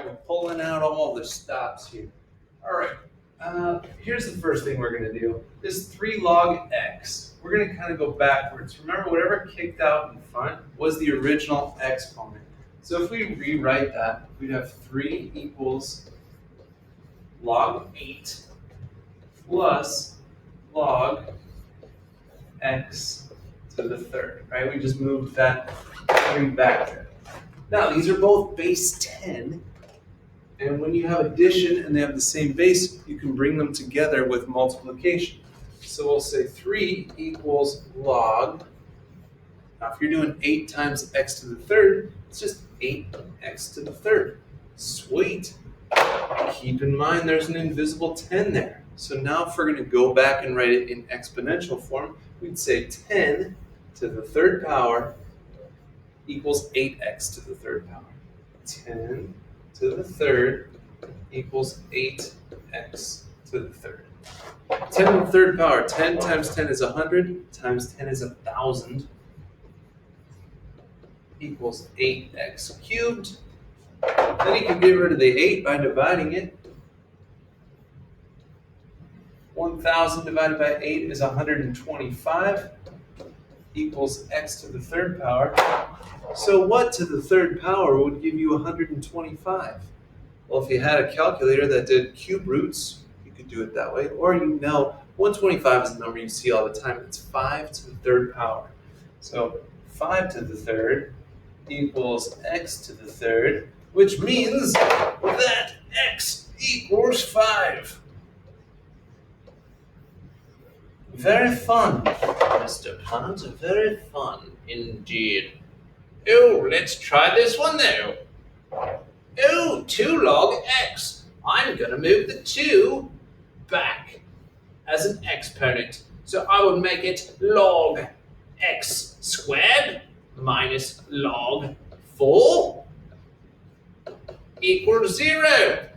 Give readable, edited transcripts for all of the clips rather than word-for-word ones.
right, we're pulling out all the stops here. All right, here's the first thing we're going to do. This 3 log x, we're going to kind of go backwards. Remember, whatever kicked out in front was the original exponent. So if we rewrite that, we'd have 3 equals log 8 plus log x to the third, right? We just moved that 3 back there. Now, these are both base 10. And when you have addition and they have the same base, you can bring them together with multiplication. So we'll say 3 equals log. Now if you're doing 8 times x to the third, it's just 8x to the third. Sweet. Keep in mind there's an invisible 10 there. So now if we're going to go back and write it in exponential form, we'd say 10 to the third power equals 8x to the third power. 10 to the third equals 8x to the third. 10 to the third power, 10 times 10 is 100, times 10 is 1,000, equals 8x cubed. Then you can get rid of the 8 by dividing it. 1,000 divided by 8 is 125, equals x to the third power. So what to the third power would give you 125? Well, if you had a calculator that did cube roots, you could do it that way. Or you know 125 is a number you see all the time. It's 5 to the third power. So 5 to the third equals x to the third, which means that x equals 5. Very fun, Mr. Punt. Very fun indeed. Oh, let's try this one though. Oh, 2 log x. I'm going to move the 2 back as an exponent. So I will make it log x squared minus log 4 equals 0.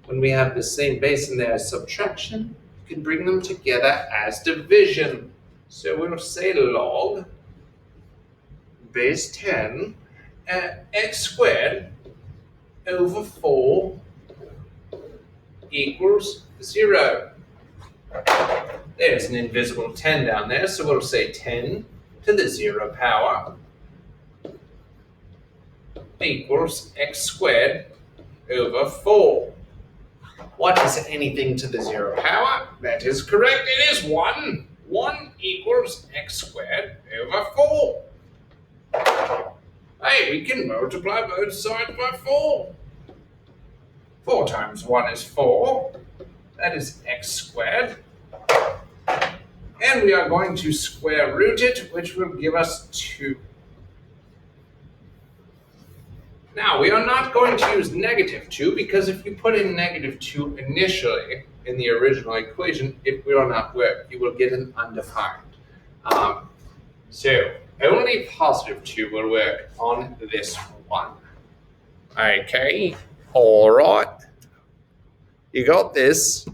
When we have the same base in there as subtraction, you can bring them together as division. So we'll say log base 10 x squared over 4 equals 0. There's an invisible 10 down there, so we'll say 10 to the 0 power equals x squared over 4. What is anything to the 0 power? That is correct, it is 1. 1 equals x squared over 4. Hey, we can multiply both sides by 4. 4 times 1 is 4. That is x squared. And we are going to square root it, which will give us 2. Now, we are not going to use negative 2, because if you put in negative 2 initially in the original equation, it will not work. You will get an undefined. So, only positive 2 will work on this one. Okay, all right. You got this.